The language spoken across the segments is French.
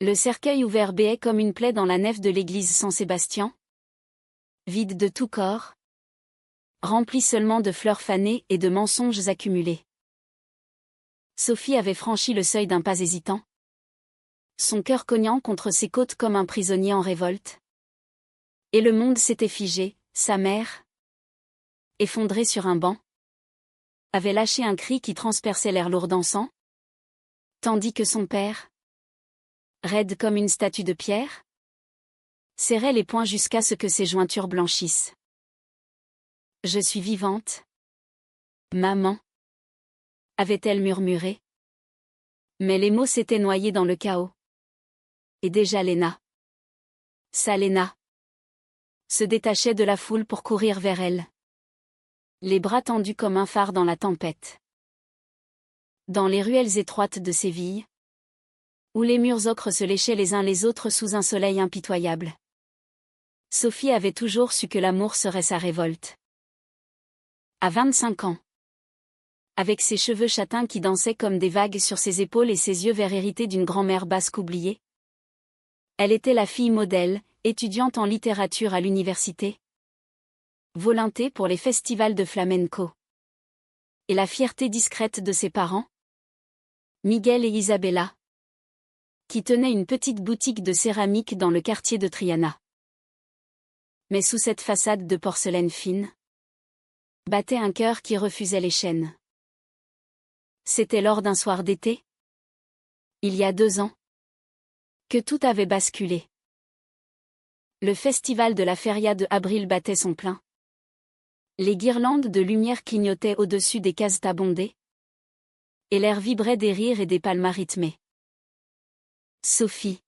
Le cercueil ouvert béait comme une plaie dans la nef de l'église Saint-Sébastien. Vide de tout corps. Rempli seulement de fleurs fanées et de mensonges accumulés. Sophie avait franchi le seuil d'un pas hésitant. Son cœur cognant contre ses côtes comme un prisonnier en révolte. Et le monde s'était figé, sa mère, effondrée sur un banc, avait lâché un cri qui transperçait l'air lourd d'encens, tandis que son père, raide comme une statue de pierre, serrait les poings jusqu'à ce que ses jointures blanchissent. « Je suis vivante. Maman. » avait-elle murmuré. Mais les mots s'étaient noyés dans le chaos. Et déjà Léna. Sa Léna. Se détachait de la foule pour courir vers elle. Les bras tendus comme un phare dans la tempête. Dans les ruelles étroites de Séville, où les murs ocres se léchaient les uns les autres sous un soleil impitoyable. Sophie avait toujours su que l'amour serait sa révolte. À 25 ans. Avec ses cheveux châtains qui dansaient comme des vagues sur ses épaules et ses yeux verts hérités d'une grand-mère basque oubliée. Elle était la fille modèle, étudiante en littérature à l'université. Volantée pour les festivals de flamenco. Et la fierté discrète de ses parents. Miguel et Isabella. Qui tenaient une petite boutique de céramique dans le quartier de Triana. Mais sous cette façade de porcelaine fine, battait un cœur qui refusait les chaînes. C'était lors d'un soir d'été, il y a 2 ans, que tout avait basculé. Le festival de la Feria de Abril battait son plein. Les guirlandes de lumière clignotaient au-dessus des cases bondées. Et l'air vibrait des rires et des palmas rythmés. Sophie,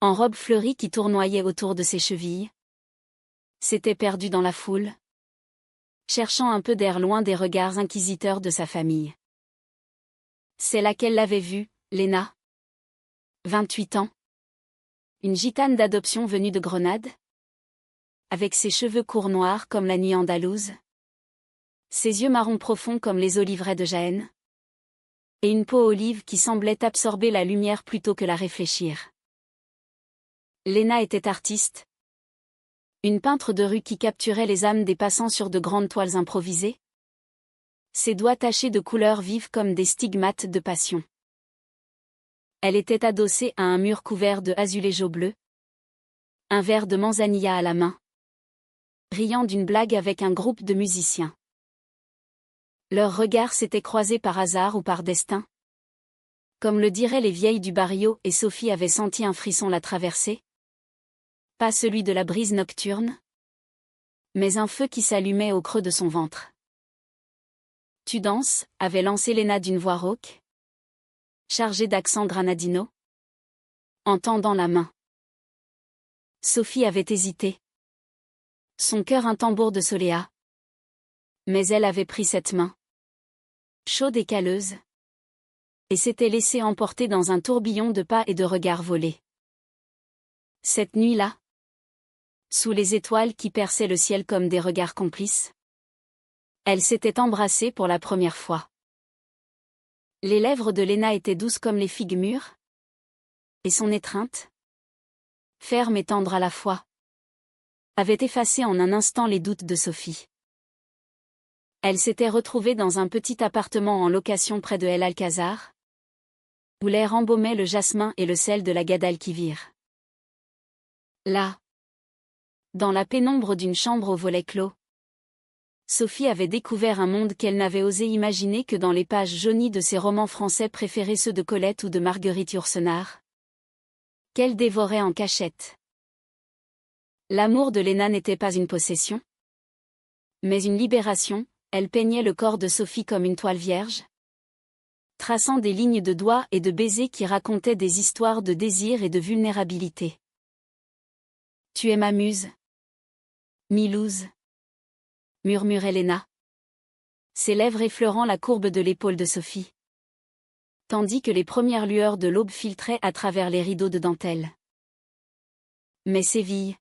en robe fleurie qui tournoyait autour de ses chevilles, s'était perdue dans la foule, cherchant un peu d'air loin des regards inquisiteurs de sa famille. C'est là qu'elle l'avait vue, Léna. 28 ans. Une gitane d'adoption venue de Grenade. Avec ses cheveux courts noirs comme la nuit andalouse. Ses yeux marrons profonds comme les oliveraies de Jaën. Et une peau olive qui semblait absorber la lumière plutôt que la réfléchir. Léna était artiste. Une peintre de rue qui capturait les âmes des passants sur de grandes toiles improvisées. Ses doigts tachés de couleurs vives comme des stigmates de passion. Elle était adossée à un mur couvert de azuléjo bleu. Un verre de manzanilla à la main. Riant d'une blague avec un groupe de musiciens. Leurs regards s'étaient croisés par hasard ou par destin. Comme le diraient les vieilles du barrio, et Sophie avait senti un frisson la traverser. Pas celui de la brise nocturne, mais un feu qui s'allumait au creux de son ventre. « Tu danses » avait lancé Léna d'une voix rauque, chargée d'accent granadino, en tendant la main. Sophie avait hésité. Son cœur un tambour de soléa. Mais elle avait pris cette main, chaude et calleuse, et s'était laissée emporter dans un tourbillon de pas et de regards volés. Cette nuit-là, sous les étoiles qui perçaient le ciel comme des regards complices, elle s'était embrassée pour la première fois. Les lèvres de Léna étaient douces comme les figues mûres, et son étreinte, ferme et tendre à la fois, avait effacé en un instant les doutes de Sophie. Elle s'était retrouvée dans un petit appartement en location près de El Alcázar, où l'air embaumait le jasmin et le sel de la Guadalquivir. Là, dans la pénombre d'une chambre aux volets clos, Sophie avait découvert un monde qu'elle n'avait osé imaginer que dans les pages jaunies de ses romans français préférés, ceux de Colette ou de Marguerite Yourcenar, qu'elle dévorait en cachette. L'amour de Léna n'était pas une possession, mais une libération. Elle peignait le corps de Sophie comme une toile vierge, traçant des lignes de doigts et de baisers qui racontaient des histoires de désir et de vulnérabilité. « Tu es ma muse, Milouz » murmurait Léna, ses lèvres effleurant la courbe de l'épaule de Sophie, tandis que les premières lueurs de l'aube filtraient à travers les rideaux de dentelle. Mais Séville,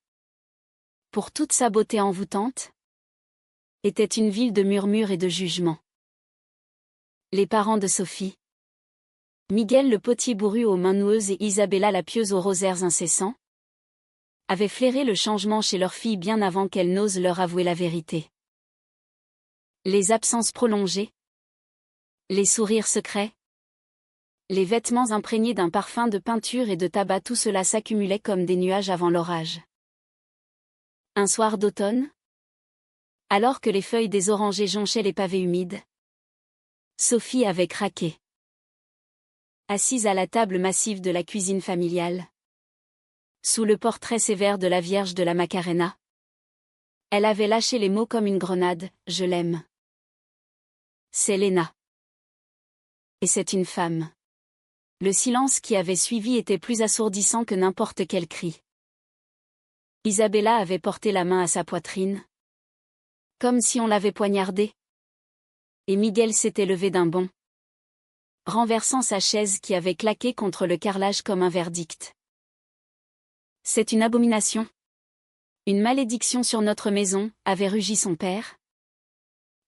pour toute sa beauté envoûtante, était une ville de murmures et de jugements. Les parents de Sophie, Miguel le potier bourru aux mains noueuses et Isabella la pieuse aux rosaires incessants avaient flairé le changement chez leur fille bien avant qu'elle n'ose leur avouer la vérité. Les absences prolongées, les sourires secrets, les vêtements imprégnés d'un parfum de peinture et de tabac, tout cela s'accumulait comme des nuages avant l'orage. Un soir d'automne, alors que les feuilles des orangers jonchaient les pavés humides, Sophie avait craqué. Assise à la table massive de la cuisine familiale, sous le portrait sévère de la Vierge de la Macarena, elle avait lâché les mots comme une grenade: « Je l'aime. C'est Léna. Et c'est une femme. » Le silence qui avait suivi était plus assourdissant que n'importe quel cri. Isabella avait porté la main à sa poitrine, comme si on l'avait poignardée. Et Miguel s'était levé d'un bond, renversant sa chaise qui avait claqué contre le carrelage comme un verdict. « C'est une abomination. Une malédiction sur notre maison, » avait rugi son père,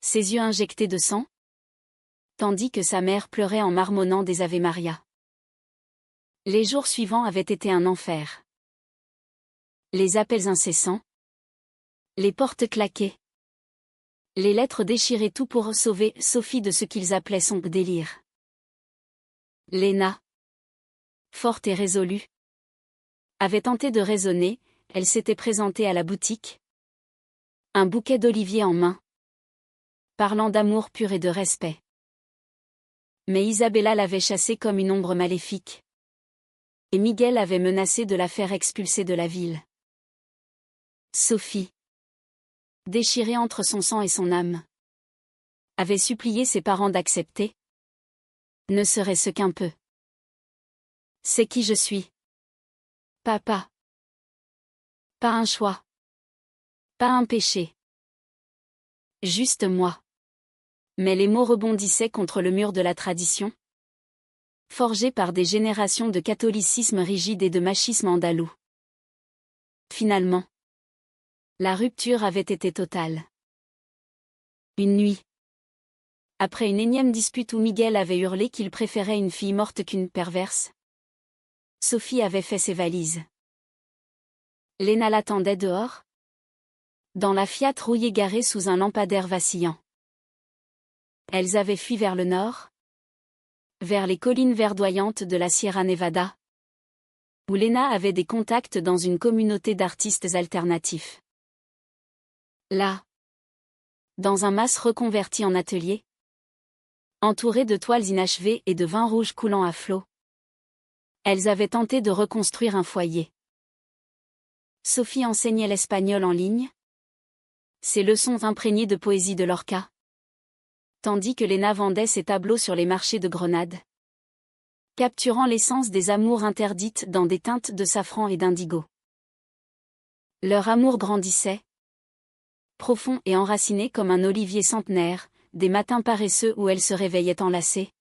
ses yeux injectés de sang, tandis que sa mère pleurait en marmonnant des Ave Maria. Les jours suivants avaient été un enfer. Les appels incessants, les portes claquées, les lettres déchirées, tout pour sauver Sophie de ce qu'ils appelaient son délire. Léna, forte et résolue, avait tenté de raisonner. Elle s'était présentée à la boutique, un bouquet d'oliviers en main, parlant d'amour pur et de respect. Mais Isabella l'avait chassée comme une ombre maléfique, et Miguel avait menacé de la faire expulser de la ville. Sophie, déchirée entre son sang et son âme, avait supplié ses parents d'accepter, ne serait-ce qu'un peu. « C'est qui je suis. Papa. Pas un choix. Pas un péché. Juste moi. » Mais les mots rebondissaient contre le mur de la tradition, forgés par des générations de catholicisme rigide et de machisme andalou. Finalement, la rupture avait été totale. Une nuit, après une énième dispute où Miguel avait hurlé qu'il préférait une fille morte qu'une perverse, Sophie avait fait ses valises. Léna l'attendait dehors, dans la Fiat rouillée garée sous un lampadaire vacillant. Elles avaient fui vers le nord, vers les collines verdoyantes de la Sierra Nevada, où Léna avait des contacts dans une communauté d'artistes alternatifs. Là, dans un mas reconverti en atelier, entouré de toiles inachevées et de vin rouge coulant à flots, elles avaient tenté de reconstruire un foyer. Sophie enseignait l'espagnol en ligne, ses leçons imprégnées de poésie de Lorca, tandis que Léna vendait ses tableaux sur les marchés de Grenade, capturant l'essence des amours interdites dans des teintes de safran et d'indigo. Leur amour grandissait, profond et enraciné comme un olivier centenaire, des matins paresseux où elles se réveillaient enlacées,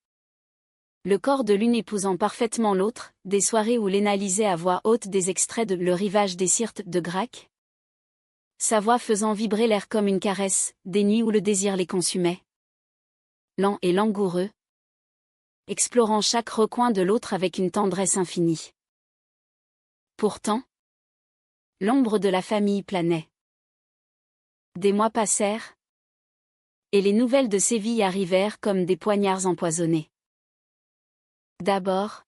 le corps de l'une épousant parfaitement l'autre, des soirées où Léna lisait à voix haute des extraits de Le rivage des Syrtes de Gracque, sa voix faisant vibrer l'air comme une caresse, des nuits où le désir les consumait, lent et langoureux, explorant chaque recoin de l'autre avec une tendresse infinie. Pourtant, l'ombre de la famille planait. Des mois passèrent, et les nouvelles de Séville arrivèrent comme des poignards empoisonnés. D'abord,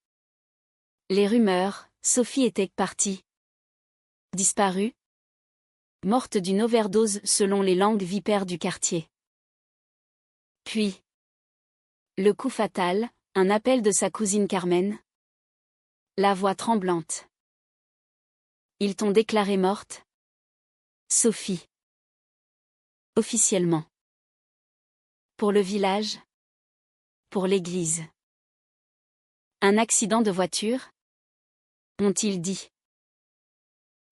les rumeurs, Sophie était partie, disparue, morte d'une overdose selon les langues vipères du quartier. Puis, le coup fatal, un appel de sa cousine Carmen, la voix tremblante. Ils t'ont déclarée morte, Sophie. Officiellement. Pour le village, pour l'église. Un accident de voiture, ont-ils dit.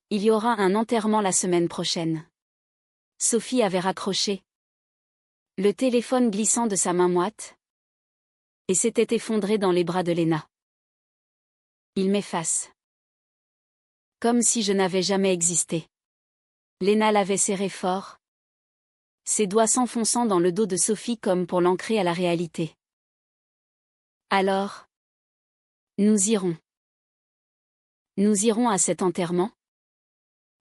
Il y aura un enterrement la semaine prochaine. Sophie avait raccroché, le téléphone glissant de sa main moite, et s'était effondrée dans les bras de Léna. Il m'efface. Comme si je n'avais jamais existé. Léna l'avait serré fort, ses doigts s'enfonçant dans le dos de Sophie comme pour l'ancrer à la réalité. Alors, Nous irons. Nous irons à cet enterrement.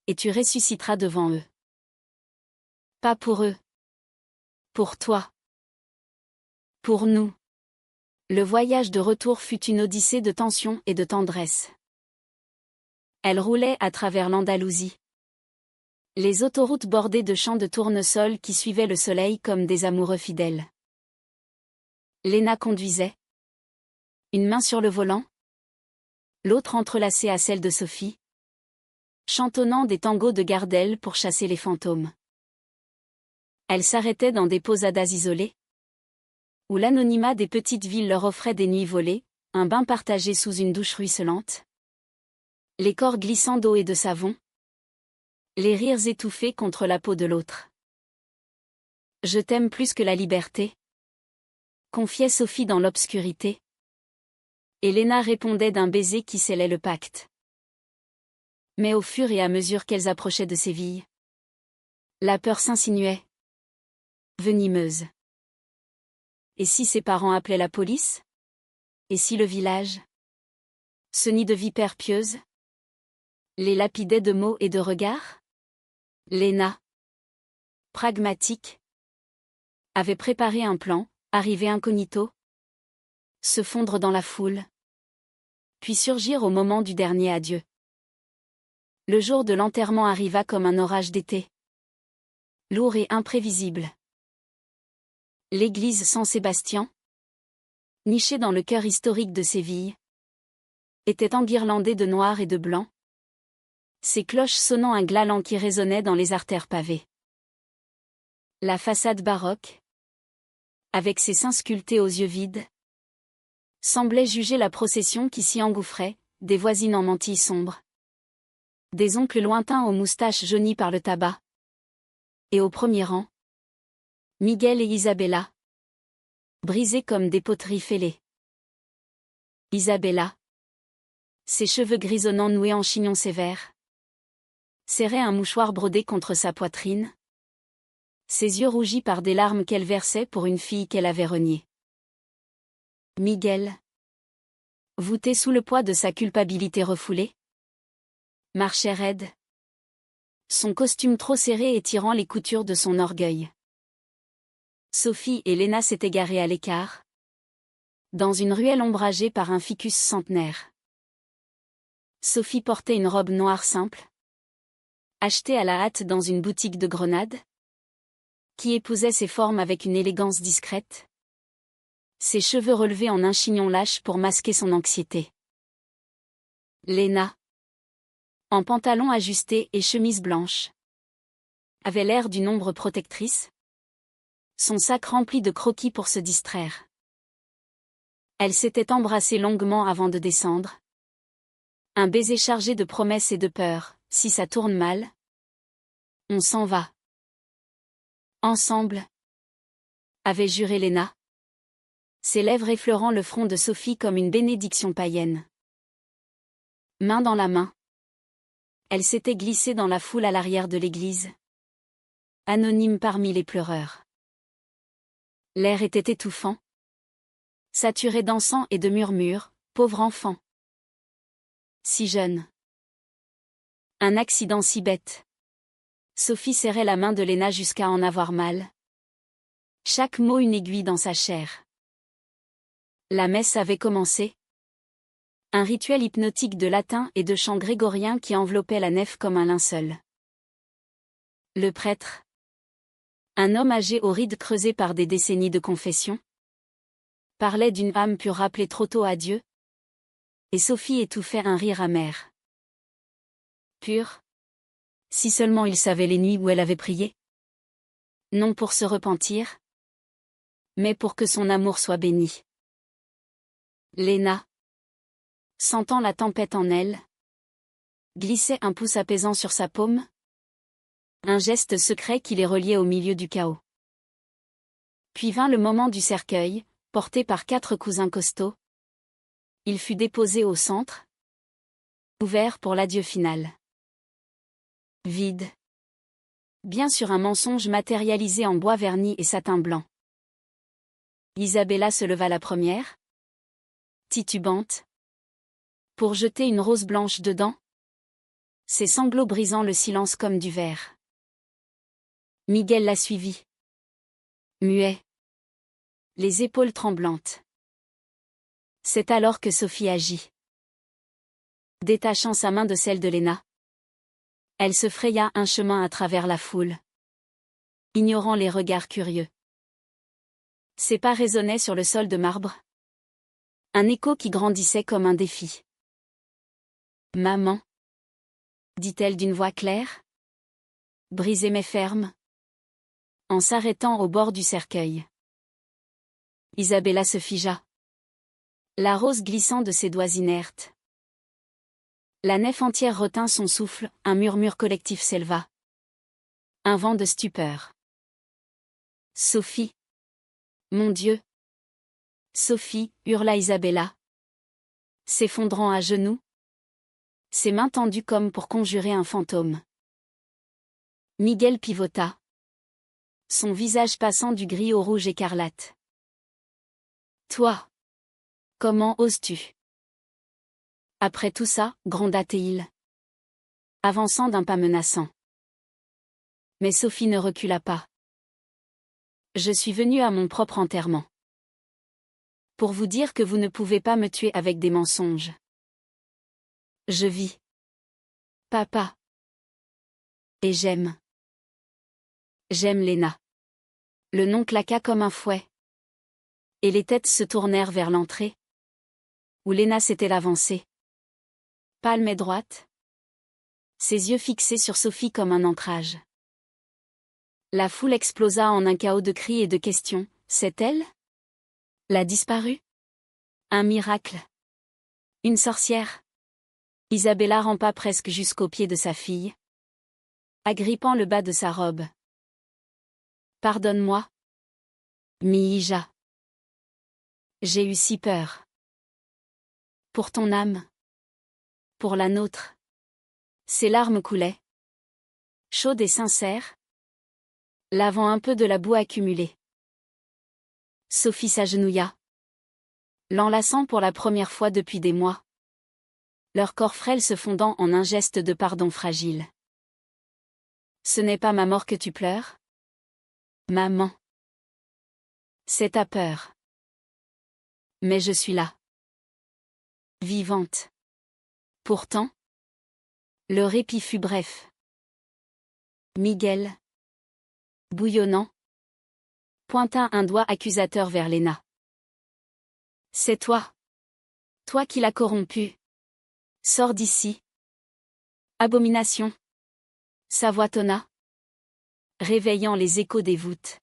Et tu ressusciteras devant eux. Pas pour eux. Pour toi. Pour nous. Le voyage de retour fut une odyssée de tension et de tendresse. Elle roulait à travers l'Andalousie. Les autoroutes bordées de champs de tournesol qui suivaient le soleil comme des amoureux fidèles. Léna conduisait. Une main sur le volant. L'autre entrelacée à celle de Sophie. Chantonnant des tangos de Gardel pour chasser les fantômes. Elle s'arrêtait dans des posadas isolées, où l'anonymat des petites villes leur offrait des nuits volées, un bain partagé sous une douche ruisselante. Les corps glissant d'eau et de savon. Les rires étouffés contre la peau de l'autre. Je t'aime plus que la liberté, confiait Sophie dans l'obscurité. Et Léna répondait d'un baiser qui scellait le pacte. Mais au fur et à mesure qu'elles approchaient de Séville, la peur s'insinuait. Venimeuse. Et si ses parents appelaient la police? Et si le village, ce nid de vipères pieuses, les lapidait de mots et de regards? Léna, pragmatique, avait préparé un plan, arriver incognito, se fondre dans la foule, puis surgir au moment du dernier adieu. Le jour de l'enterrement arriva comme un orage d'été. Lourd et imprévisible. L'église Saint-Sébastien, nichée dans le cœur historique de Séville, était enguirlandée de noir et de blanc, ses cloches sonnant un glas qui résonnait dans les artères pavées. La façade baroque, avec ses saints sculptés aux yeux vides, semblait juger la procession qui s'y engouffrait, des voisines en mantilles sombres, des oncles lointains aux moustaches jaunies par le tabac, et au premier rang, Miguel et Isabella, brisés comme des poteries fêlées. Isabella, ses cheveux grisonnants noués en chignon sévère, serrait un mouchoir brodé contre sa poitrine, ses yeux rougis par des larmes qu'elle versait pour une fille qu'elle avait reniée. Miguel, voûté sous le poids de sa culpabilité refoulée, marchait raide, son costume trop serré étirant les coutures de son orgueil. Sophie et Léna s'étaient garées à l'écart, dans une ruelle ombragée par un ficus centenaire. Sophie portait une robe noire simple, achetée à la hâte dans une boutique de Grenade, qui épousait ses formes avec une élégance discrète, ses cheveux relevés en un chignon lâche pour masquer son anxiété. Léna, en pantalon ajusté et chemise blanche, avait l'air d'une ombre protectrice, son sac rempli de croquis pour se distraire. Elle s'était embrassée longuement avant de descendre. Un baiser chargé de promesses et de peur, si ça tourne mal, on s'en va. Ensemble, avait juré Léna, ses lèvres effleurant le front de Sophie comme une bénédiction païenne. Main dans la main, elle s'était glissée dans la foule à l'arrière de l'église, anonyme parmi les pleureurs. L'air était étouffant, saturé d'encens et de murmures, pauvre enfant. Si jeune. Un accident si bête. Sophie serrait la main de Léna jusqu'à en avoir mal. Chaque mot une aiguille dans sa chair. La messe avait commencé. Un rituel hypnotique de latin et de chant grégorien qui enveloppait la nef comme un linceul. Le prêtre, un homme âgé aux rides creusées par des décennies de confession, parlait d'une âme pure rappelée trop tôt à Dieu, et Sophie étouffait un rire amer. Pure? Si seulement il savait les nuits où elle avait prié. Non pour se repentir, mais pour que son amour soit béni. Léna, sentant la tempête en elle, glissait un pouce apaisant sur sa paume, un geste secret qui les reliait au milieu du chaos. Puis vint le moment du cercueil, porté par 4 cousins costauds. Il fut déposé au centre, ouvert pour l'adieu final. Vide. Bien sûr un mensonge matérialisé en bois verni et satin blanc. Isabella se leva la première, titubante, Pour jeter une rose blanche dedans? Ses sanglots brisant le silence comme du verre. Miguel la suivit. Muet. Les épaules tremblantes. C'est alors que Sophie agit. Détachant sa main de celle de Léna, elle se fraya un chemin à travers la foule, ignorant les regards curieux. Ses pas résonnaient sur le sol de marbre. Un écho qui grandissait comme un défi. Maman, dit-elle d'une voix claire, brisée mais ferme, en s'arrêtant au bord du cercueil. Isabella se figea, la rose glissant de ses doigts inertes. La nef entière retint son souffle, un murmure collectif s'éleva. Un vent de stupeur. Sophie. Mon Dieu. Sophie, hurla Isabella, s'effondrant à genoux, ses mains tendues comme pour conjurer un fantôme. Miguel pivota, son visage passant du gris au rouge écarlate. Toi. Comment oses-tu? Après tout ça, gronda-t-il, avançant d'un pas menaçant. Mais Sophie ne recula pas. Je suis venue à mon propre enterrement. Pour vous dire que vous ne pouvez pas me tuer avec des mensonges. Je vis. Papa. Et j'aime. J'aime Léna. Le nom claqua comme un fouet. Et les têtes se tournèrent vers l'entrée, où Léna s'était avancée. Pâle mais droite. Ses yeux fixés sur Sophie comme un ancrage. La foule explosa en un chaos de cris et de questions. C'est elle? La disparue? Un miracle? Une sorcière? Isabella rampa presque jusqu'aux pieds de sa fille, agrippant le bas de sa robe. Pardonne-moi. Mihija. J'ai eu si peur. Pour ton âme. Pour la nôtre. Ses larmes coulaient. Chaudes et sincères, lavant un peu de la boue accumulée. Sophie s'agenouilla, l'enlaçant pour la première fois depuis des mois. Leur corps frêle se fondant en un geste de pardon fragile. Ce n'est pas ma mort que tu pleures? Maman. C'est ta peur. Mais je suis là. Vivante. Pourtant, le répit fut bref. Miguel, bouillonnant, pointa un doigt accusateur vers Léna. C'est toi. Toi qui l'as corrompue. Sors d'ici. Abomination. Sa voix tonna, réveillant les échos des voûtes.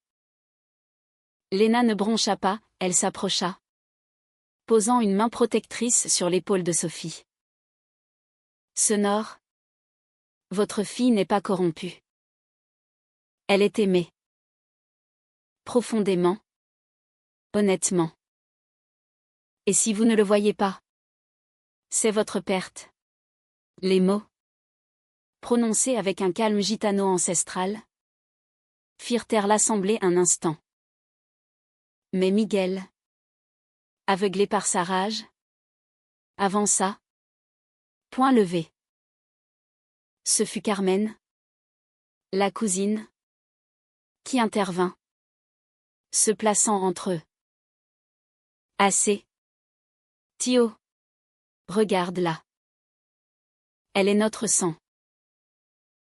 Léna ne broncha pas, elle s'approcha, posant une main protectrice sur l'épaule de Sophie. Sonore. Votre fille n'est pas corrompue. Elle est aimée. Profondément. Honnêtement. Et si vous ne le voyez pas? C'est votre perte. Les mots, prononcés avec un calme gitano ancestral, firent taire l'assemblée un instant. Mais Miguel, aveuglé par sa rage, avança, poing levé. Ce fut Carmen, la cousine, qui intervint, se plaçant entre eux. Assez. Thio. Regarde-la. Elle est notre sang.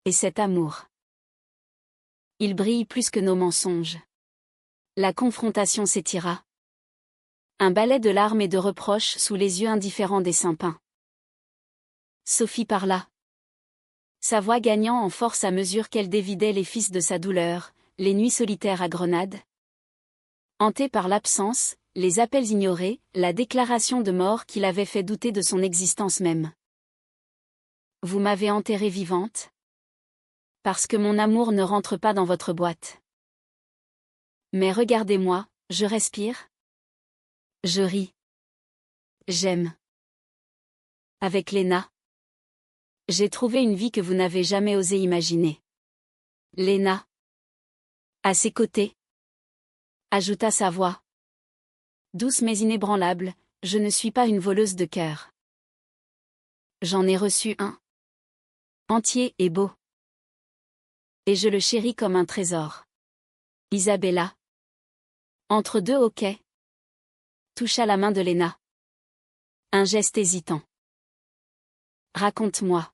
Et cet amour. Il brille plus que nos mensonges. La confrontation s'étira. Un balai de larmes et de reproches sous les yeux indifférents des Saint-Pins. Sophie parla. Sa voix gagnant en force à mesure qu'elle dévidait les fils de sa douleur, les nuits solitaires à Grenade. Hantée par l'absence, les appels ignorés, la déclaration de mort qui l'avait fait douter de son existence même. Vous m'avez enterrée vivante? Parce que mon amour ne rentre pas dans votre boîte. Mais regardez-moi, je respire. Je ris. J'aime. Avec Léna. J'ai trouvé une vie que vous n'avez jamais osé imaginer. Léna. À ses côtés. Ajouta sa voix. Douce mais inébranlable, je ne suis pas une voleuse de cœur. J'en ai reçu un. Entier et beau. Et je le chéris comme un trésor. Isabella. Entre deux hoquets. Toucha la main de Léna. Un geste hésitant. Raconte-moi.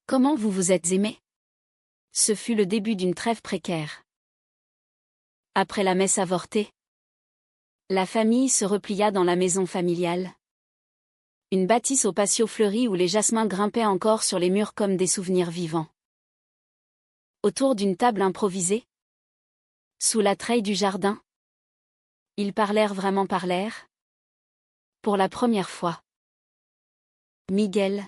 Comment vous vous êtes aimés? Ce fut le début d'une trêve précaire. Après la messe avortée, la famille se replia dans la maison familiale. Une bâtisse au patio fleuri où les jasmins grimpaient encore sur les murs comme des souvenirs vivants. Autour d'une table improvisée, sous la treille du jardin, ils parlèrent. Pour la première fois. Miguel,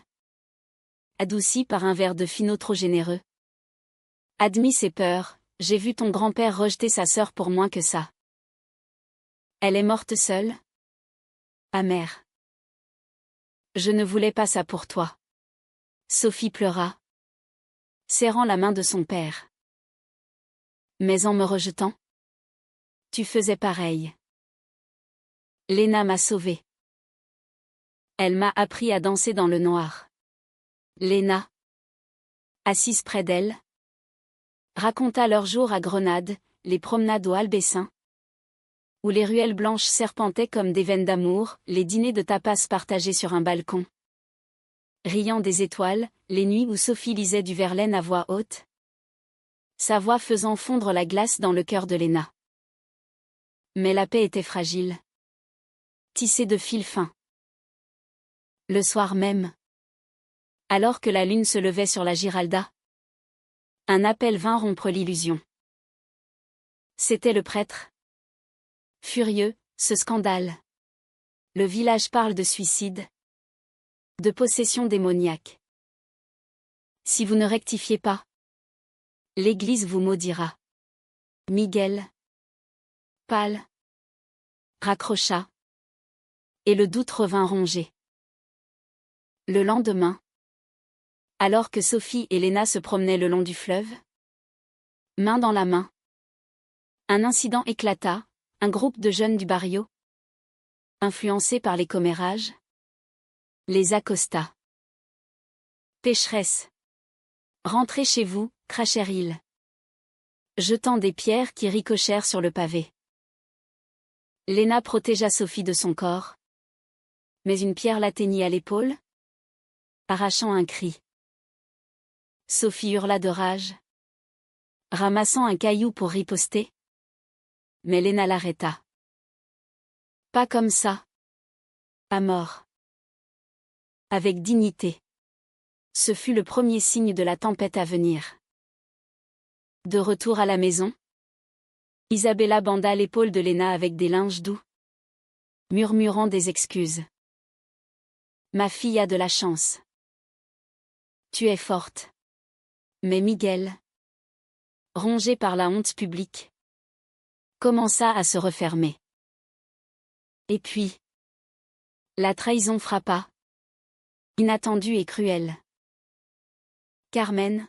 adouci par un verre de Fino trop généreux, admis ses peurs, j'ai vu ton grand-père rejeter sa sœur pour moins que ça. Elle est morte seule? Amère. Je ne voulais pas ça pour toi. Sophie pleura, serrant la main de son père. Mais en me rejetant, tu faisais pareil. Léna m'a sauvée. Elle m'a appris à danser dans le noir. Léna, assise près d'elle, raconta leurs jours à Grenade, les promenades au Albessin, où les ruelles blanches serpentaient comme des veines d'amour, les dîners de tapas partagés sur un balcon. Riant des étoiles, les nuits où Sophie lisait du Verlaine à voix haute. Sa voix faisant fondre la glace dans le cœur de Léna. Mais la paix était fragile. Tissée de fils fins. Le soir même, alors que la lune se levait sur la Giralda, un appel vint rompre l'illusion. C'était le prêtre. Furieux, ce scandale. Le village parle de suicide. De possession démoniaque. Si vous ne rectifiez pas, l'Église vous maudira. Miguel, pâle, raccrocha. Et le doute revint ronger. Le lendemain, alors que Sophie et Léna se promenaient le long du fleuve, main dans la main, un incident éclata, un groupe de jeunes du barrio, influencés par les commérages, les accosta. Pécheresse. Rentrez chez vous, crachèrent-ils, jetant des pierres qui ricochèrent sur le pavé. Léna protégea Sophie de son corps, mais une pierre l'atteignit à l'épaule, arrachant un cri. Sophie hurla de rage, ramassant un caillou pour riposter. Mais Léna l'arrêta. Pas comme ça. À mort. Avec dignité. Ce fut le premier signe de la tempête à venir. De retour à la maison, Isabella banda l'épaule de Léna avec des linges doux, murmurant des excuses. Ma fille a de la chance. Tu es forte. Mais Miguel, rongé par la honte publique, commença à se refermer. Et puis, la trahison frappa, inattendue et cruelle. Carmen,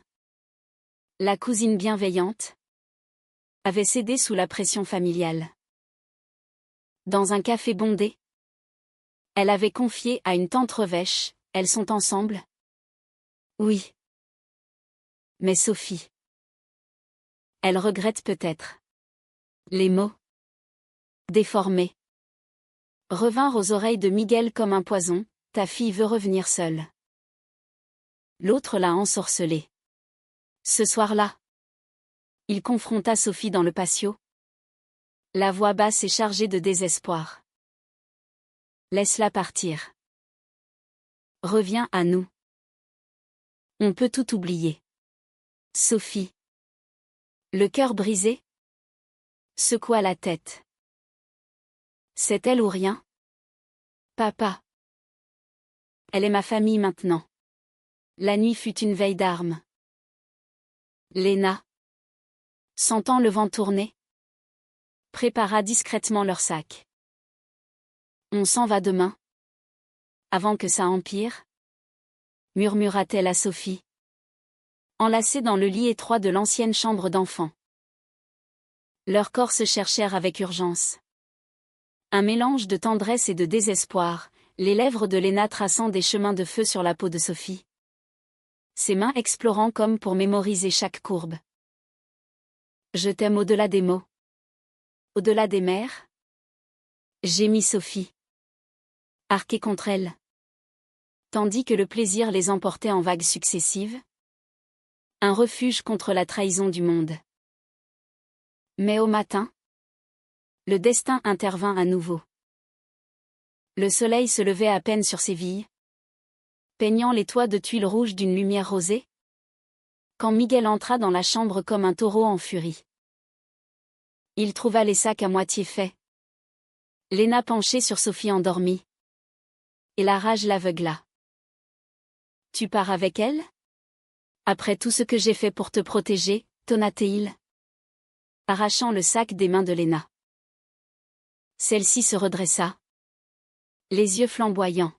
la cousine bienveillante, avait cédé sous la pression familiale. Dans un café bondé, elle avait confié à une tante revêche, elles sont ensemble? Oui. Mais Sophie. Elle regrette peut-être. Les mots, déformés, revinrent aux oreilles de Miguel comme un poison, ta fille veut revenir seule. L'autre l'a ensorcelée. Ce soir-là, il confronta Sophie dans le patio. La voix basse et chargée de désespoir. Laisse-la partir. Reviens à nous. On peut tout oublier. Sophie, le cœur brisé, secoua la tête. C'est elle ou rien? Papa. Elle est ma famille maintenant. La nuit fut une veille d'armes. Léna, sentant le vent tourner, prépara discrètement leur sac. On s'en va demain. Avant que ça empire, murmura-t-elle à Sophie, enlacée dans le lit étroit de l'ancienne chambre d'enfant. Leurs corps se cherchèrent avec urgence. Un mélange de tendresse et de désespoir, Les lèvres de Léna traçant des chemins de feu sur la peau de Sophie. Ses mains explorant comme pour mémoriser chaque courbe. Je t'aime au-delà des mots. Au-delà des mers. Gémit Sophie. Arquée contre elle. Tandis que le plaisir les emportait en vagues successives. Un refuge contre la trahison du monde. Mais au matin, le destin intervint à nouveau. Le soleil se levait à peine sur Séville, peignant les toits de tuiles rouges d'une lumière rosée, quand Miguel entra dans la chambre comme un taureau en furie. Il trouva les sacs à moitié faits. Léna penchée sur Sophie endormie. Et la rage l'aveugla. « Tu pars avec elle ? Après tout ce que j'ai fait pour te protéger, tonna-t-il, arrachant le sac des mains de Léna. Celle-ci se redressa, les yeux flamboyants.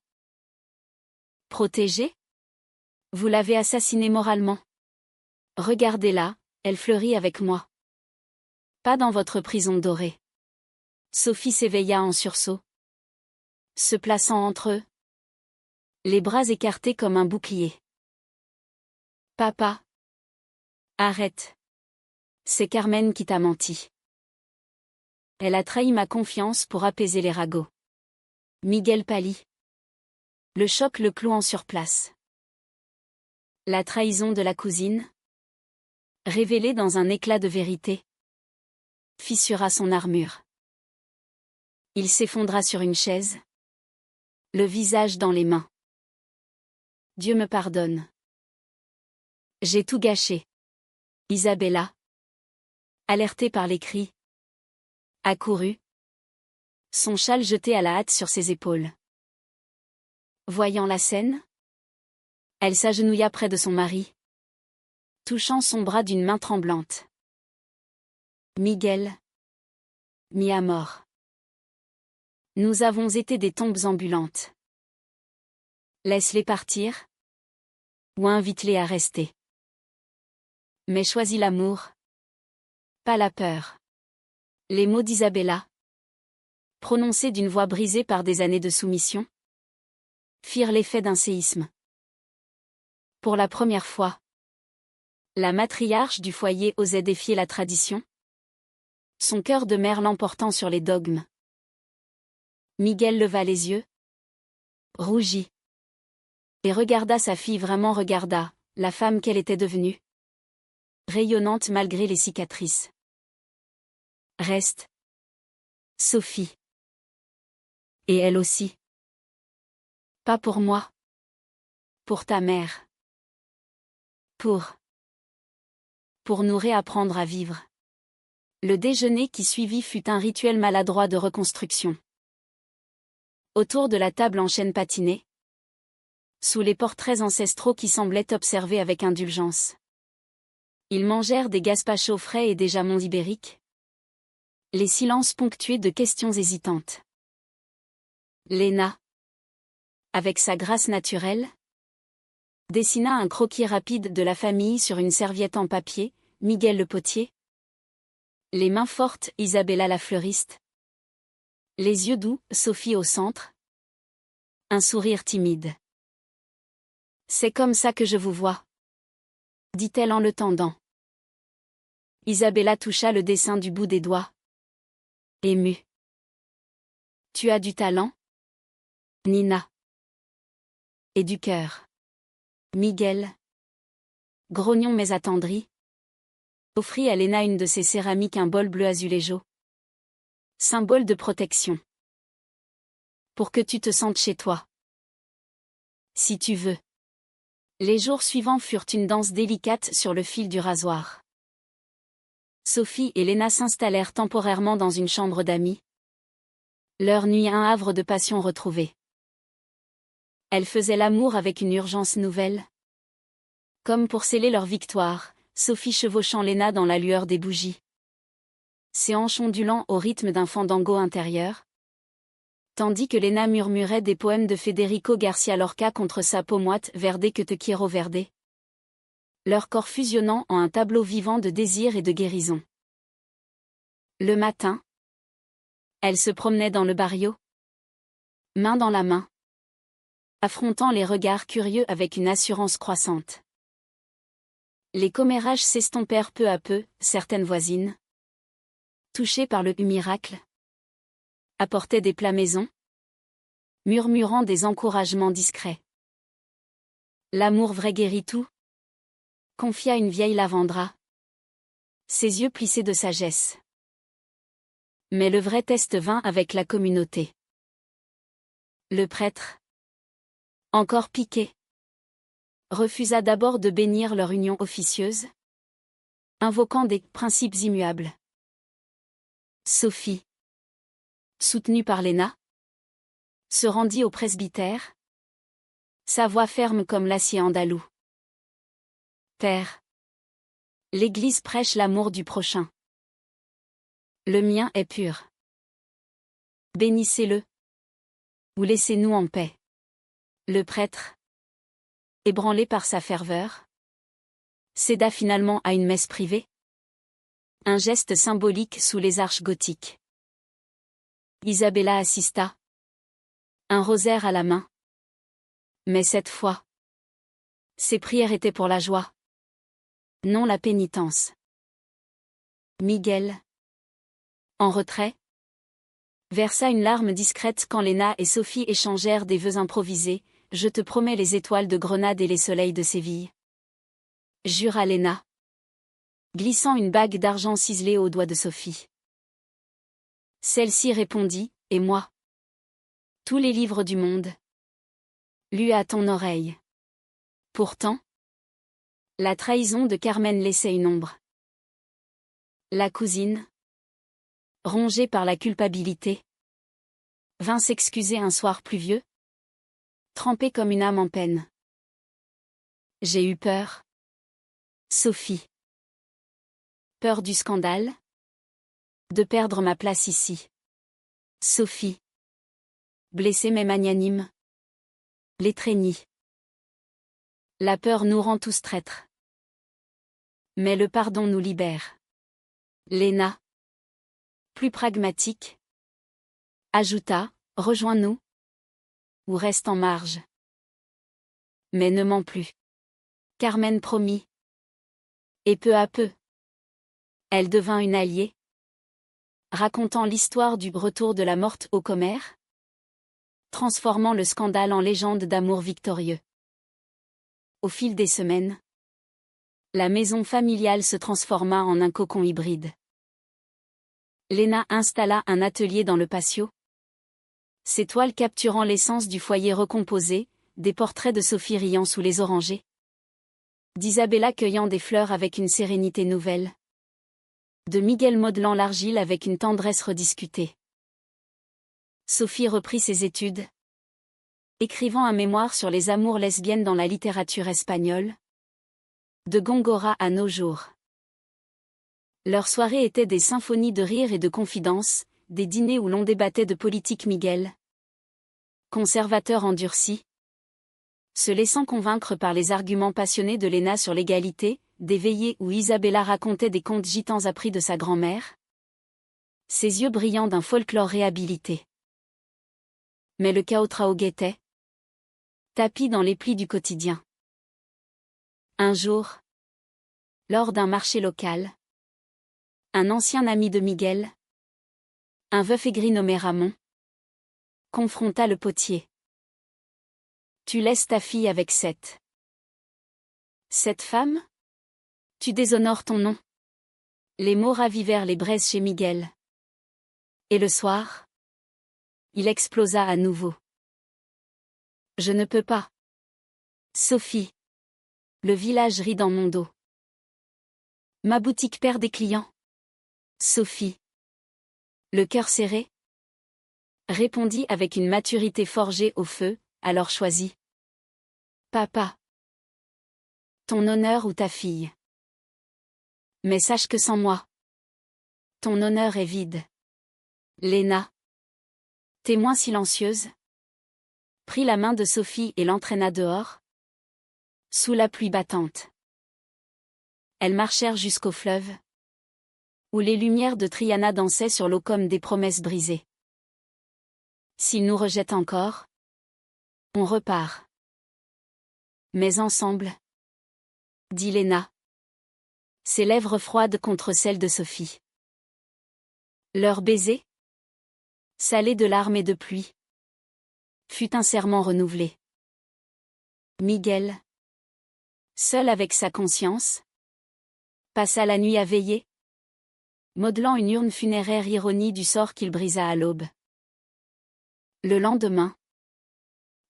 Protégée ? Vous l'avez assassinée moralement. Regardez-la, elle fleurit avec moi. Pas dans votre prison dorée. Sophie s'éveilla en sursaut, se plaçant entre eux, les bras écartés comme un bouclier. Papa. Arrête. C'est Carmen qui t'a menti. Elle a trahi ma confiance pour apaiser les ragots. Miguel pâlit. Le choc le clouant sur place. La trahison de la cousine, révélée dans un éclat de vérité, fissura son armure. Il s'effondra sur une chaise, le visage dans les mains. Dieu me pardonne. J'ai tout gâché. Isabella, alertée par les cris, accourut, son châle jeté à la hâte sur ses épaules. Voyant la scène, elle s'agenouilla près de son mari, touchant son bras d'une main tremblante. Miguel, mis à mort. Nous avons été des tombes ambulantes. Laisse-les partir, ou invite-les à rester. Mais choisis l'amour, pas la peur. Les mots d'Isabella, prononcés d'une voix brisée par des années de soumission, firent l'effet d'un séisme. Pour la première fois, la matriarche du foyer osait défier la tradition, son cœur de mère l'emportant sur les dogmes. Miguel leva les yeux, rougit, et regarda sa fille vraiment regarda, la femme qu'elle était devenue, rayonnante malgré les cicatrices. Reste. Sophie. Et elle aussi. Pas pour moi. Pour ta mère. Pour nous réapprendre à vivre. Le déjeuner qui suivit fut un rituel maladroit de reconstruction. Autour de la table en chêne patiné, sous les portraits ancestraux qui semblaient observer avec indulgence. Ils mangèrent des gazpachos frais et des jamons ibériques. Les silences ponctués de questions hésitantes. Léna, avec sa grâce naturelle, dessina un croquis rapide de la famille sur une serviette en papier, Miguel le potier. Les mains fortes, Isabella la fleuriste. Les yeux doux, Sophie au centre. Un sourire timide. C'est comme ça que je vous vois, dit-elle en le tendant. Isabella toucha le dessin du bout des doigts. Émue. Tu as du talent, Nina. Et du cœur. Miguel, grognon mais attendri, offrit à Léna une de ses céramiques, un bol bleu azuléjo. Symbole de protection. Pour que tu te sentes chez toi. Si tu veux. Les jours suivants furent une danse délicate sur le fil du rasoir. Sophie et Léna s'installèrent temporairement dans une chambre d'amis. Leur nuit un havre de passion retrouvée. Elles faisaient l'amour avec une urgence nouvelle. Comme pour sceller leur victoire, Sophie chevauchant Léna dans la lueur des bougies. Ses hanches ondulant au rythme d'un fandango intérieur. Tandis que Léna murmurait des poèmes de Federico Garcia Lorca contre sa peau moite verdée que te quiero verde. Leur corps fusionnant en un tableau vivant de désir et de guérison. Le matin, elle se promenait dans le barrio, main dans la main, affrontant les regards curieux avec une assurance croissante. Les commérages s'estompèrent peu à peu, certaines voisines, touchées par le miracle, apportaient des plats maison, murmurant des encouragements discrets. L'amour vrai guérit tout, confia une vieille Lavandra, ses yeux plissés de sagesse. Mais le vrai test vint avec la communauté. Le prêtre, encore piqué, refusa d'abord de bénir leur union officieuse, invoquant des principes immuables. Sophie, soutenue par Léna, se rendit au presbytère, sa voix ferme comme l'acier andalou. Père, l'Église prêche l'amour du prochain. Le mien est pur. Bénissez-le, ou laissez-nous en paix. Le prêtre, ébranlé par sa ferveur, céda finalement à une messe privée. Un geste symbolique sous les arches gothiques. Isabella assista, un rosaire à la main. Mais cette fois, ses prières étaient pour la joie, non la pénitence. Miguel, en retrait, versa une larme discrète quand Léna et Sophie échangèrent des vœux improvisés. Je te promets les étoiles de Grenade et les soleils de Séville. Jura Léna, glissant une bague d'argent ciselée au doigt de Sophie. Celle-ci répondit, et moi? Tous les livres du monde. Lus à ton oreille. Pourtant, la trahison de Carmen laissait une ombre. La cousine, rongée par la culpabilité, vint s'excuser un soir pluvieux, trempée comme une âme en peine. J'ai eu peur. Sophie. Peur du scandale? De perdre ma place ici. Sophie. Blessée mais magnanime. L'étreignit. La peur nous rend tous traîtres. Mais le pardon nous libère. Léna, plus pragmatique, ajouta, rejoins-nous. Ou reste en marge. Mais ne mens plus. Carmen promit. Et peu à peu, elle devint une alliée, racontant l'histoire du retour de la morte au commère, transformant le scandale en légende d'amour victorieux. Au fil des semaines, la maison familiale se transforma en un cocon hybride. Léna installa un atelier dans le patio. Ses toiles capturant l'essence du foyer recomposé, des portraits de Sophie riant sous les orangers, d'Isabella cueillant des fleurs avec une sérénité nouvelle, de Miguel modelant l'argile avec une tendresse rediscutée. Sophie reprit ses études, écrivant un mémoire sur les amours lesbiennes dans la littérature espagnole, de Góngora à nos jours. Leurs soirées étaient des symphonies de rire et de confidences, des dîners où l'on débattait de politique. Miguel, conservateur endurci, se laissant convaincre par les arguments passionnés de Léna sur l'égalité, des veillées où Isabella racontait des contes gitans appris de sa grand-mère, ses yeux brillants d'un folklore réhabilité. Mais le chaos guettait, tapi dans les plis du quotidien. Un jour, lors d'un marché local, un ancien ami de Miguel, un veuf aigri nommé Ramon, confronta le potier. Tu laisses ta fille avec cette femme? Tu déshonores ton nom. Les mots ravivèrent les braises chez Miguel. Et le soir, il explosa à nouveau. Je ne peux pas. Sophie. Le village rit dans mon dos. Ma boutique perd des clients. Sophie. Le cœur serré, répondit avec une maturité forgée au feu, alors choisis. Papa. Ton honneur ou ta fille. Mais sache que sans moi, ton honneur est vide. Léna, témoin silencieuse, prit la main de Sophie et l'entraîna dehors, sous la pluie battante. Elles marchèrent jusqu'au fleuve, où les lumières de Triana dansaient sur l'eau comme des promesses brisées. S'il nous rejette encore, On repart. Mais ensemble, dit Léna. Ses lèvres froides contre celles de Sophie. Leur baiser, salé de larmes et de pluie, fut un serment renouvelé. Miguel, seul avec sa conscience, passa la nuit à veiller, modelant une urne funéraire ironie du sort qu'il brisa à l'aube. Le lendemain,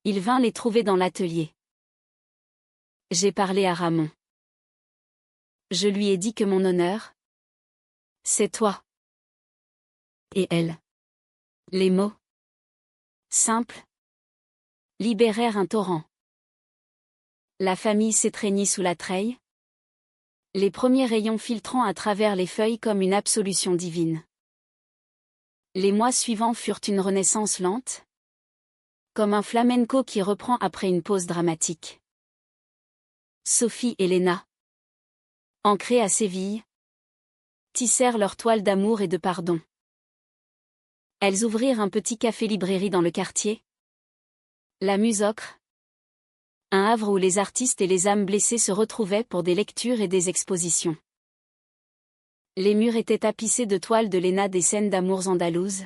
il vint les trouver dans l'atelier. J'ai parlé à Ramon. Je lui ai dit que mon honneur, c'est toi. Et elle. Les mots, simples, libérèrent un torrent. La famille s'étreignit sous la treille, les premiers rayons filtrant à travers les feuilles comme une absolution divine. Les mois suivants furent une renaissance lente, comme un flamenco qui reprend après une pause dramatique. Sophie et Léna, ancrées à Séville, tissèrent leur toile d'amour et de pardon. Elles ouvrirent un petit café-librairie dans le quartier, la Musocre, un havre où les artistes et les âmes blessées se retrouvaient pour des lectures et des expositions. Les murs étaient tapissés de toiles de Léna des scènes d'amours andalouses,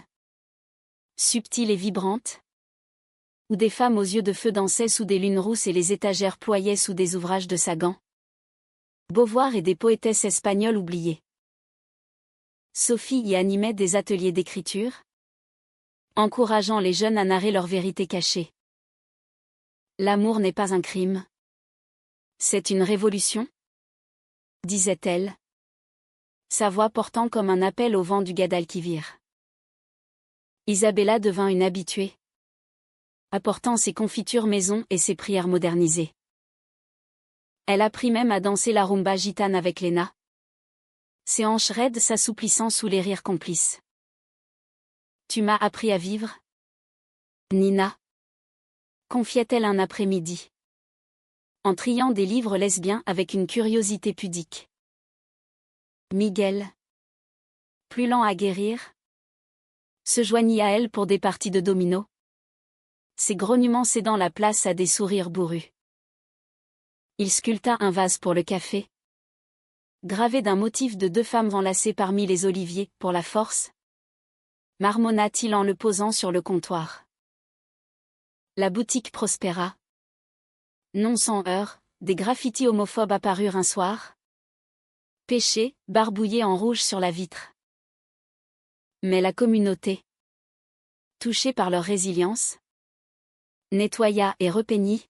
subtiles et vibrantes, où des femmes aux yeux de feu dansaient sous des lunes rousses et les étagères ployaient sous des ouvrages de Sagan, Beauvoir et des poétesses espagnoles oubliées. Sophie y animait des ateliers d'écriture, encourageant les jeunes à narrer leur vérité cachée. L'amour n'est pas un crime. C'est une révolution, disait-elle, sa voix portant comme un appel au vent du Guadalquivir. Isabella devint une habituée, apportant ses confitures maison et ses prières modernisées. Elle apprit même à danser la rumba gitane avec Léna, ses hanches raides s'assouplissant sous les rires complices. Tu m'as appris à vivre, Nina, confiait-elle un après-midi, en triant des livres lesbiens avec une curiosité pudique. Miguel, plus lent à guérir, se joignit à elle pour des parties de domino, ses grognements cédant la place à des sourires bourrus. Il sculpta un vase pour le café, gravé d'un motif de deux femmes enlacées parmi les oliviers, pour la force, marmonna-t-il en le posant sur le comptoir. La boutique prospéra. Non sans heurts, des graffitis homophobes apparurent un soir, péchés, barbouillés en rouge sur la vitre. Mais la communauté, touchée par leur résilience, nettoya et repeignit,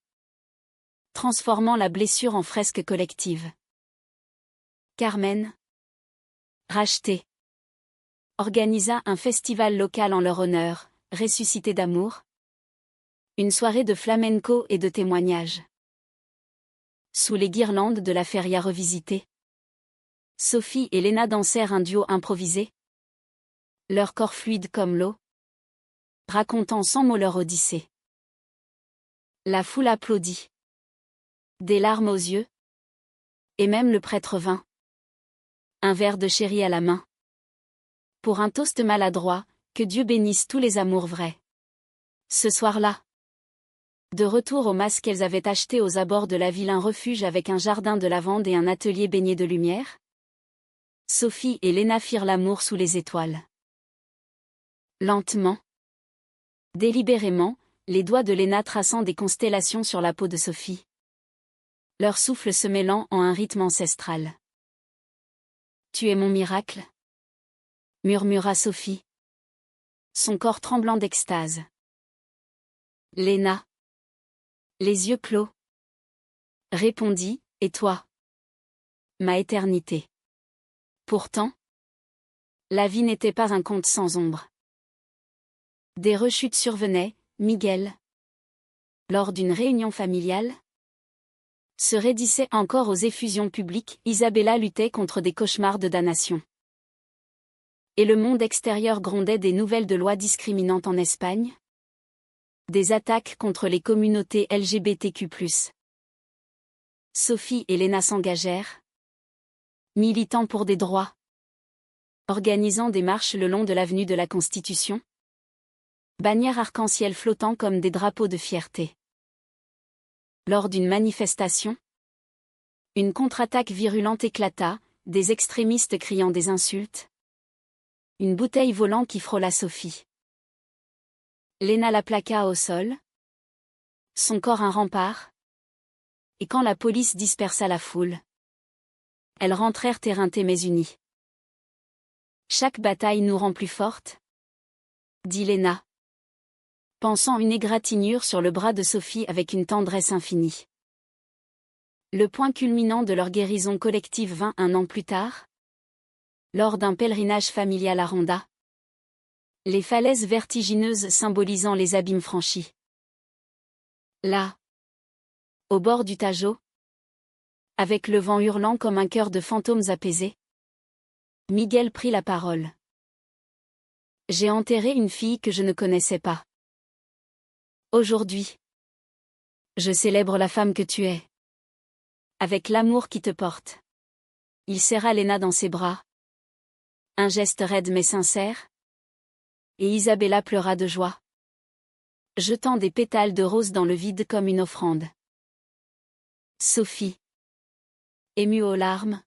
transformant la blessure en fresque collective. Carmen, rachetée, organisa un festival local en leur honneur, ressuscité d'amour, une soirée de flamenco et de témoignages. Sous les guirlandes de la feria revisitée, Sophie et Léna dansèrent un duo improvisé, leur corps fluide comme l'eau, racontant sans mots leur odyssée. La foule applaudit, des larmes aux yeux, et même le prêtre vint, un verre de sherry à la main, pour un toast maladroit, que Dieu bénisse tous les amours vrais. Ce soir-là, de retour au mas qu'elles avaient acheté aux abords de la ville, un refuge avec un jardin de lavande et un atelier baigné de lumière, Sophie et Léna firent l'amour sous les étoiles. Lentement, délibérément, les doigts de Léna traçant des constellations sur la peau de Sophie, leur souffle se mêlant en un rythme ancestral. « Tu es mon miracle » murmura Sophie, son corps tremblant d'extase. Léna, les yeux clos, répondit, « Et toi ? Ma éternité. » Pourtant, la vie n'était pas un conte sans ombre. Des rechutes survenaient, Miguel, lors d'une réunion familiale, se raidissait encore aux effusions publiques, Isabella luttait contre des cauchemars de damnation. Et le monde extérieur grondait des nouvelles de lois discriminantes en Espagne, des attaques contre les communautés LGBTQ+. Sophie et Léna s'engagèrent, militant pour des droits, organisant des marches le long de l'avenue de la Constitution, bannières arc-en-ciel flottant comme des drapeaux de fierté. Lors d'une manifestation, une contre-attaque virulente éclata, des extrémistes criant des insultes. Une bouteille volant qui frôla Sophie. Léna la plaqua au sol. Son corps un rempart. Et quand la police dispersa la foule, elles rentrèrent éreintées mais unies. Chaque bataille nous rend plus fortes, dit Léna, pensant une égratignure sur le bras de Sophie avec une tendresse infinie. Le point culminant de leur guérison collective vint un an plus tard, lors d'un pèlerinage familial à Ronda. Les falaises vertigineuses symbolisant les abîmes franchis. Là, au bord du Tajo, avec le vent hurlant comme un chœur de fantômes apaisés, Miguel prit la parole. J'ai enterré une fille que je ne connaissais pas. Aujourd'hui, je célèbre la femme que tu es. Avec l'amour qui te porte. Il serra Léna dans ses bras. Un geste raide mais sincère. Et Isabella pleura de joie, jetant des pétales de rose dans le vide comme une offrande. Sophie, émue aux larmes,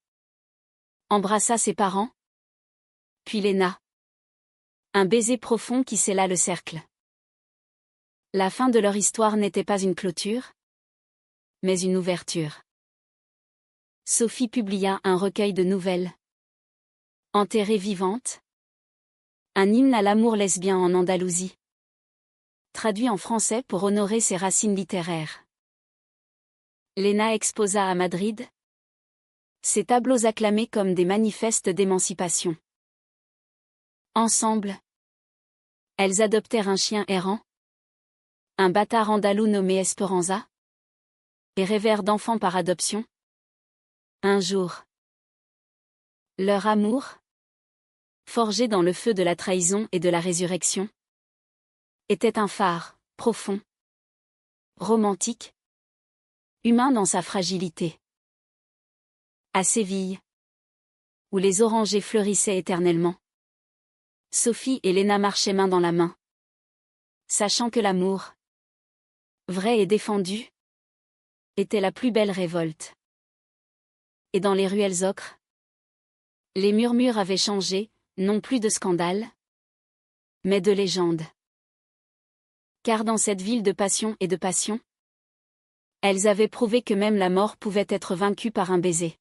embrassa ses parents. Puis Léna. Un baiser profond qui scella le cercle. La fin de leur histoire n'était pas une clôture, mais une ouverture. Sophie publia un recueil de nouvelles. Enterrée vivante. Un hymne à l'amour lesbien en Andalousie. Traduit en français pour honorer ses racines littéraires. Léna exposa à Madrid ses tableaux acclamés comme des manifestes d'émancipation. Ensemble, elles adoptèrent un chien errant, un bâtard andalou nommé Esperanza, et rêvèrent d'enfants par adoption. Un jour, leur amour, forgé dans le feu de la trahison et de la résurrection, était un phare, profond, romantique, humain dans sa fragilité. À Séville, où les orangers fleurissaient éternellement, Sophie et Léna marchaient main dans la main, sachant que l'amour, vrai et défendu, était la plus belle révolte. Et dans les ruelles ocres, les murmures avaient changé, non plus de scandale, mais de légende. Car dans cette ville de passion et de passion, elles avaient prouvé que même la mort pouvait être vaincue par un baiser.